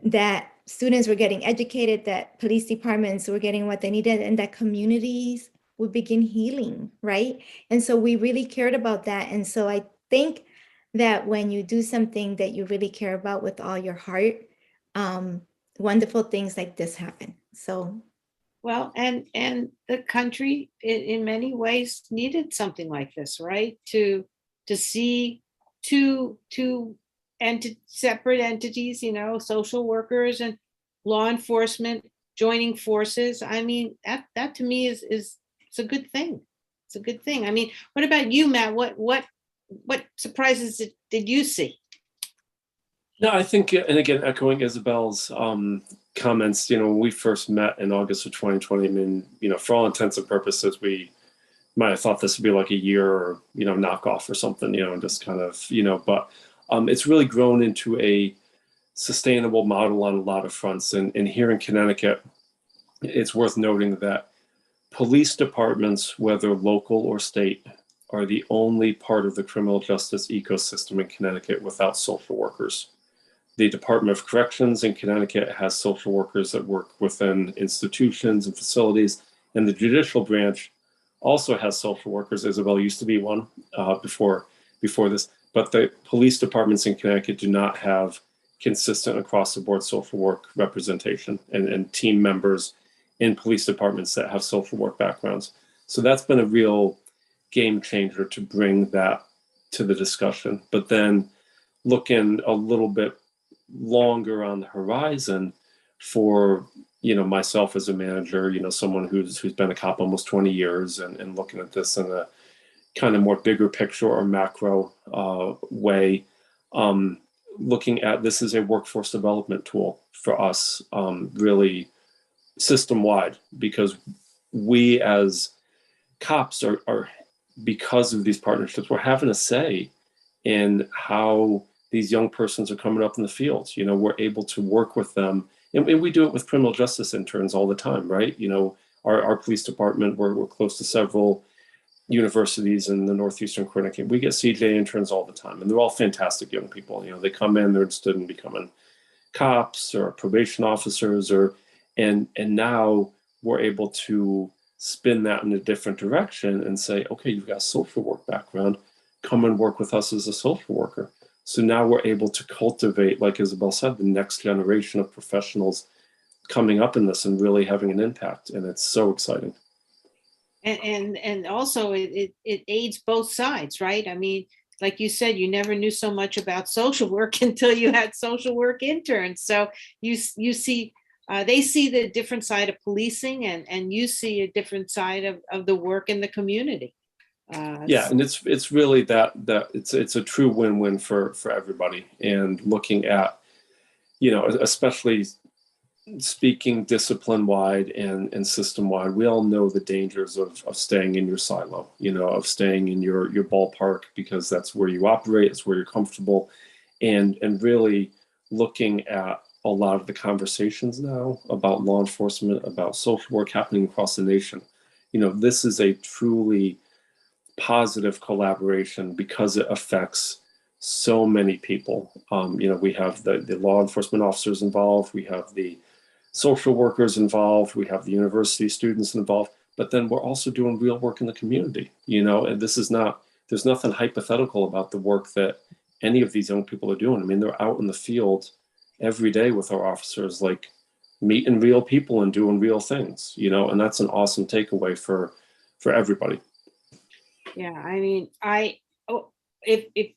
that students were getting educated, that police departments were getting what they needed, and that communities would begin healing, right? And so we really cared about that. And so I think that when you do something that you really care about with all your heart, wonderful things like this happen. So, Well, and the country in many ways needed something like this, right? To see two separate entities, you know, social workers and law enforcement joining forces. I mean, that to me is it's a good thing. It's a good thing. I mean, what about you, Matt? What surprises did you see? No, I think, and again, echoing Isabel's comments, you know, when we first met in August of 2020, I mean, you know, for all intents and purposes, we might have thought this would be like a year or, you know, knockoff or something, you know, and just kind of, you know, but it's really grown into a sustainable model on a lot of fronts. And here in Connecticut, it's worth noting that police departments, whether local or state, are the only part of the criminal justice ecosystem in Connecticut without social workers. The Department of Corrections in Connecticut has social workers that work within institutions and facilities, and the judicial branch also has social workers. Isabel used to be one before this, but the police departments in Connecticut do not have consistent across the board social work representation and team members in police departments that have social work backgrounds. So that's been a real game changer to bring that to the discussion. But then looking a little bit longer on the horizon for, you know, myself as a manager, you know, someone who's been a cop almost 20 years and looking at this in a kind of more bigger picture or macro way, looking at this as a workforce development tool for us, really system-wide, because we as cops are because of these partnerships, we're having a say in how these young persons are coming up in the field. You know, we're able to work with them, and we do it with criminal justice interns all the time, right? You know, our police department, we're close to several universities in the Northeastern Connecticut. We get CJ interns all the time, and they're all fantastic young people. You know, they come in, they're interested in becoming cops or probation officers, and now we're able to spin that in a different direction and say, okay, you've got a social work background, come and work with us as a social worker. So now we're able to cultivate, like Isabel said, the next generation of professionals coming up in this and really having an impact. And it's so exciting. And also it aids both sides, right? I mean, like you said, you never knew so much about social work until you had social work interns. So you see, they see the different side of policing, and you see a different side of the work in the community. Yeah, and it's really that it's a true win-win for everybody. And looking at, you know, especially speaking discipline-wide and system-wide, we all know the dangers of staying in your silo, you know, of staying in your ballpark, because that's where you operate, it's where you're comfortable, and really looking at a lot of the conversations now about law enforcement, about social work happening across the nation. You know, this is a truly positive collaboration because it affects so many people. You know, we have the law enforcement officers involved, we have the social workers involved, we have the university students involved, but then we're also doing real work in the community, you know, and there's nothing hypothetical about the work that any of these young people are doing. I mean, they're out in the field every day with our officers, like meeting real people and doing real things, you know, and that's an awesome takeaway for everybody. Yeah, I mean, if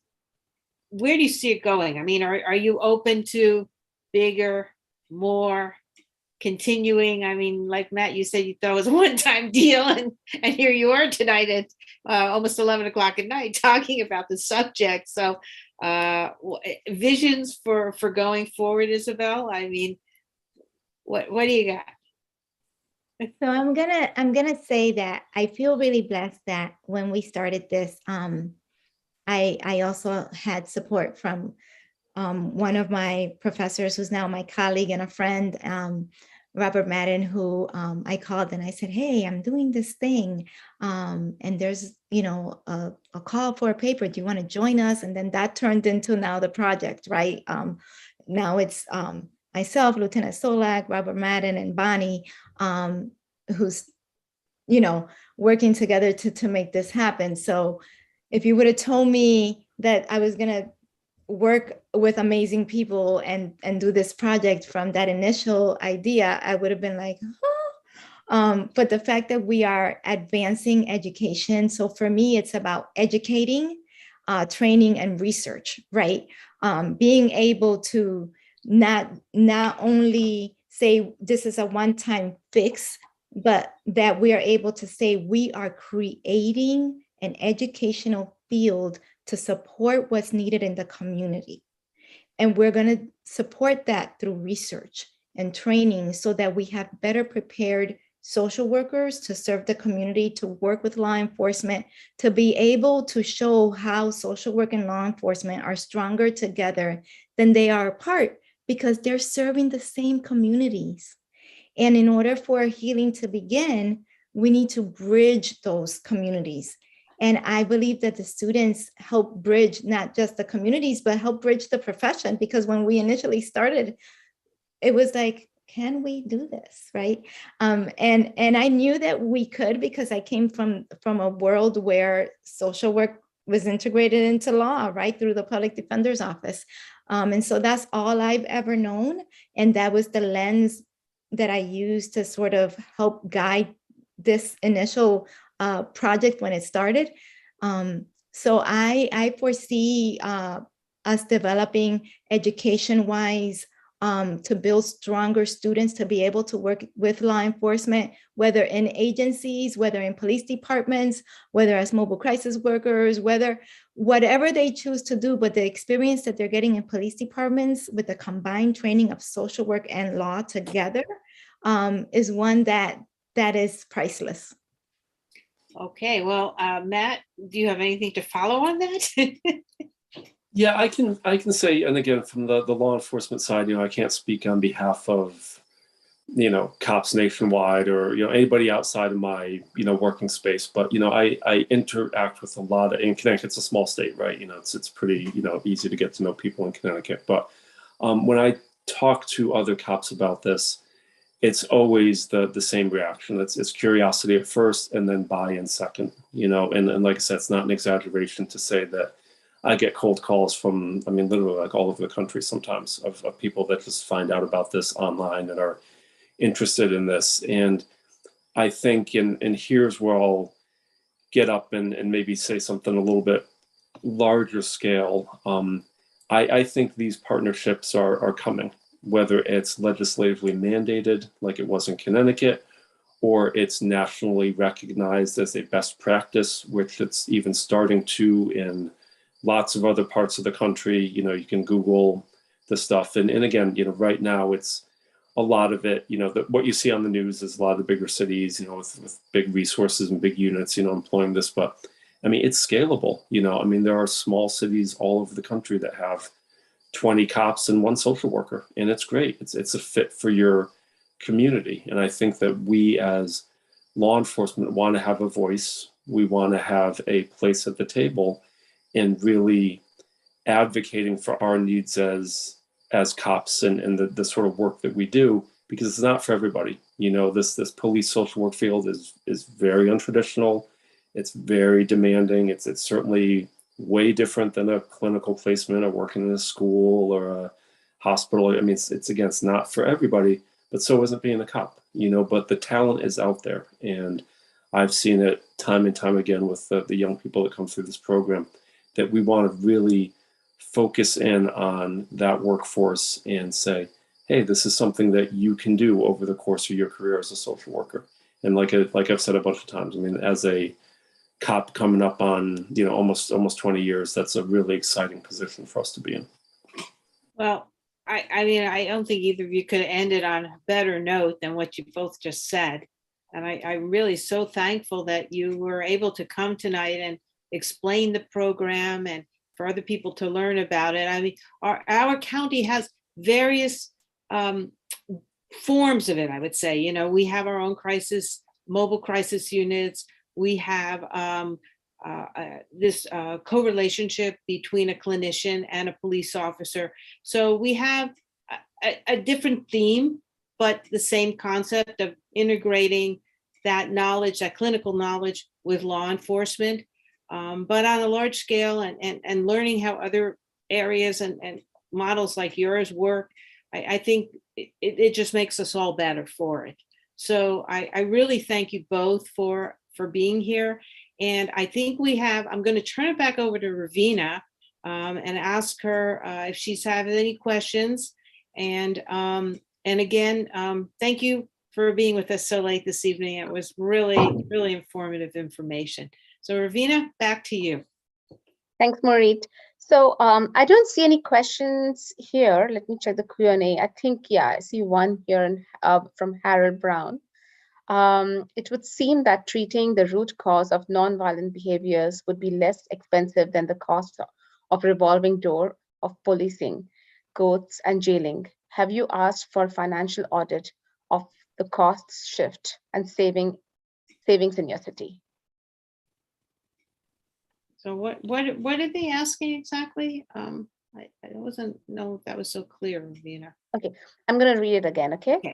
where do you see it going? I mean, are you open to bigger, more, continuing? I mean, like Matt, you said you thought it was a one-time deal, and here you are tonight at almost 11 o'clock at night talking about the subject. So visions for going forward, Isabel? I mean, what do you got? So I'm gonna say that I feel really blessed that when we started this, I also had support from one of my professors who's now my colleague and a friend, Robert Madden, who I called and I said, hey, I'm doing this thing. And there's, you know, a call for a paper. Do you want to join us? And then that turned into now the project, right? Now it's myself, Lieutenant Solak, Robert Madden, and Bonnie, who's, you know, working together to make this happen. So if you would have told me that I was gonna work with amazing people and do this project from that initial idea, I would have been like, huh? But the fact that we are advancing education, so for me, it's about educating, training, and research, right? Being able to not only say this is a one-time fix, but that we are able to say we are creating an educational field to support what's needed in the community. And we're going to support that through research and training so that we have better prepared social workers to serve the community, to work with law enforcement, to be able to show how social work and law enforcement are stronger together than they are apart, because they're serving the same communities. And in order for healing to begin, we need to bridge those communities. And I believe that the students help bridge not just the communities, but help bridge the profession. Because when we initially started, it was like, can we do this, right? And I knew that we could, because I came from a world where social work was integrated into law, right, through the public defender's office. And so that's all I've ever known. And that was the lens that I used to sort of help guide this initial project when it started. So I foresee us developing education-wise to build stronger students to be able to work with law enforcement, whether in agencies, whether in police departments, whether as mobile crisis workers, whatever they choose to do, but the experience that they're getting in police departments with the combined training of social work and law together is one that is priceless. Okay, well, Matt, do you have anything to follow on that? Yeah, I can say, and again, from the law enforcement side, you know, I can't speak on behalf of, you know, cops nationwide or, you know, anybody outside of my, you know, working space. But, you know, I interact with a lot of, in Connecticut's a small state, right? You know, it's pretty, you know, easy to get to know people in Connecticut. But when I talk to other cops about this, it's always the same reaction. It's curiosity at first and then buy-in second, you know, and like I said, it's not an exaggeration to say that I get cold calls from, I mean, literally like all over the country sometimes of people that just find out about this online and are interested in this. And I think, and here's where I'll get up and maybe say something a little bit larger scale. I think these partnerships are coming, whether it's legislatively mandated like it was in Connecticut, or it's nationally recognized as a best practice, which it's even starting to in lots of other parts of the country. You know, you can Google the stuff. And again, you know, right now it's a lot of it, you know, what you see on the news is a lot of the bigger cities, you know, with big resources and big units, you know, employing this. But I mean, it's scalable, you know, I mean, there are small cities all over the country that have 20 cops and one social worker, and it's great. It's a fit for your community. And I think that we as law enforcement want to have a voice. We want to have a place at the table and really advocating for our needs as cops and the sort of work that we do, because it's not for everybody. You know, this police social work field is very untraditional. It's very demanding. It's certainly way different than a clinical placement or working in a school or a hospital. I mean, it's again, it's not for everybody, but so isn't being a cop, you know, but the talent is out there. And I've seen it time and time again with the young people that come through this program, that we want to really focus in on that workforce and say, hey, this is something that you can do over the course of your career as a social worker. And like I've said a bunch of times, I mean, as a cop coming up on, you know, almost 20 years, that's a really exciting position for us to be in. Well, I mean, I don't think either of you could have ended on a better note than what you both just said. And I'm really so thankful that you were able to come tonight and explain the program and for other people to learn about it. I mean, our county has various forms of it, I would say. You know, we have our own mobile crisis units. We have this co-relationship between a clinician and a police officer. So we have a different theme, but the same concept of integrating that knowledge, that clinical knowledge with law enforcement, but on a large scale and learning how other areas and models like yours work. I think it just makes us all better for it. So I really thank you both for being here. And I think I'm going to turn it back over to Ravina and ask her if she's having any questions. And again, thank you for being with us so late this evening. It was really, really informative information. So Ravina, back to you. Thanks, Maureen. So I don't see any questions here. Let me check the Q&A. I think, yeah, I see one here from Harold Brown. It would seem that treating the root cause of nonviolent behaviors would be less expensive than the cost of revolving door of policing, courts, and jailing. Have you asked for financial audit of the costs shift and savings in your city? So what are they asking exactly? I wasn't know if that was so clear, Ravina. Okay, I'm going to read it again, okay? Okay.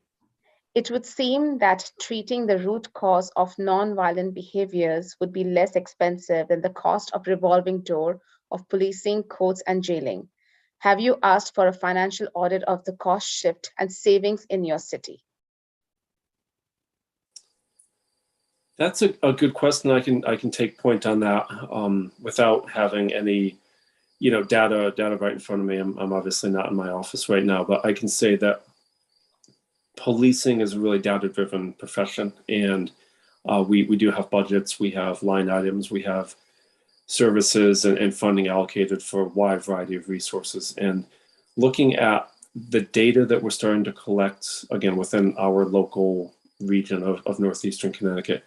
It would seem that treating the root cause of nonviolent behaviors would be less expensive than the cost of revolving door of policing, courts, and jailing. Have you asked for a financial audit of the cost shift and savings in your city? That's a good question. I can take point on that without having any, you know, data right in front of me. I'm obviously not in my office right now, but I can say that policing is a really data-driven profession, and we do have budgets, we have line items, we have services and funding allocated for a wide variety of resources. And looking at the data that we're starting to collect, again, within our local region of Northeastern Connecticut,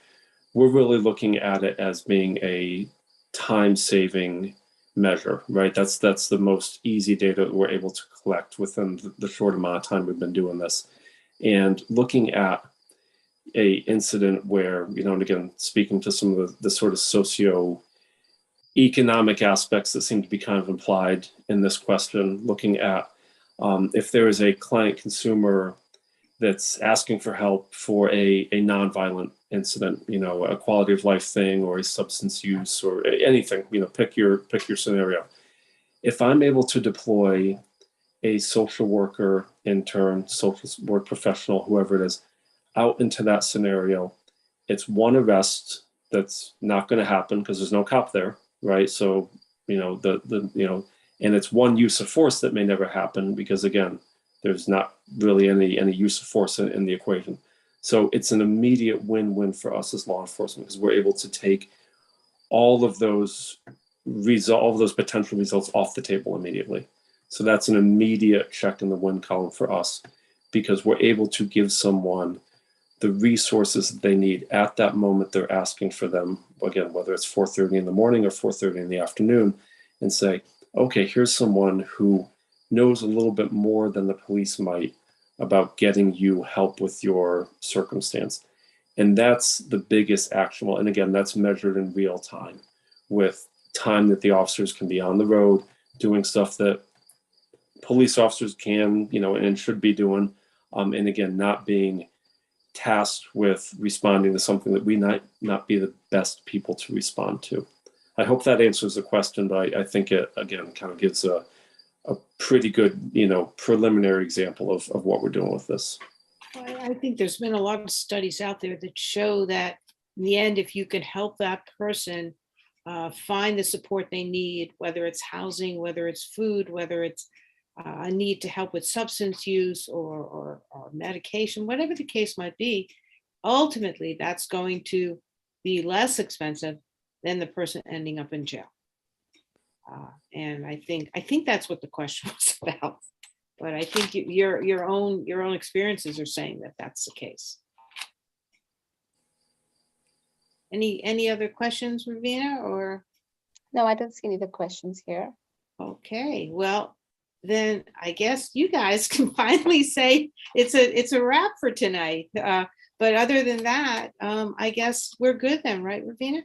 we're really looking at it as being a time-saving measure, right? That's the most easy data that we're able to collect within the short amount of time we've been doing this. And looking at a incident where, you know, and again, speaking to some of the sort of socio-economic aspects that seem to be kind of implied in this question, looking at if there is a client consumer that's asking for help for a nonviolent incident, you know, a quality of life thing or a substance use or anything, you know, pick your scenario. If I'm able to deploy a social worker, intern, social work professional, whoever it is, out into that scenario, it's one arrest that's not going to happen because there's no cop there, right? So, you know, and it's one use of force that may never happen because, again, there's not really any use of force in the equation. So it's an immediate win-win for us as law enforcement because we're able to take all of those potential results off the table immediately. So that's an immediate check in the win column for us because we're able to give someone the resources that they need at that moment they're asking for them, again, whether it's 4:30 in the morning or 4:30 in the afternoon, and say, okay, here's someone who knows a little bit more than the police might about getting you help with your circumstance. And that's the biggest actionable. And again, that's measured in real time with time that the officers can be on the road doing stuff that police officers can, you know, and should be doing, and again, not being tasked with responding to something that we might not be the best people to respond to. I hope that answers the question, but I think it, again, kind of gives a pretty good, preliminary example of what we're doing with this. I think there's been a lot of studies out there that show that in the end, if you can help that person find the support they need, whether it's housing, whether it's food, whether it's a need to help with substance use or medication, whatever the case might be, ultimately that's going to be less expensive than the person ending up in jail. And I think that's what the question was about. But I think your own experiences are saying that that's the case. Any other questions, Ravina, or? No, I don't see any other questions here. Okay, well, then I guess you guys can finally say it's a wrap for tonight. But other than that, I guess we're good then, right, Ravina?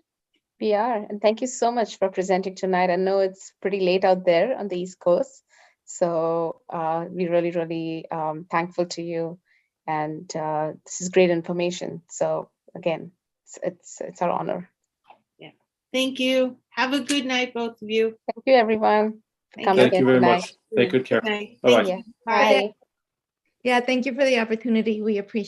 We are, and thank you so much for presenting tonight. I know it's pretty late out there on the East Coast, so we're really, really thankful to you, and this is great information. So again, it's our honor. Yeah. Thank you. Have a good night, both of you. Thank you, everyone, for coming Thank you again very tonight. much. Take good care. Good night. Bye-bye. Thank you. Bye. Yeah, thank you for the opportunity. We appreciate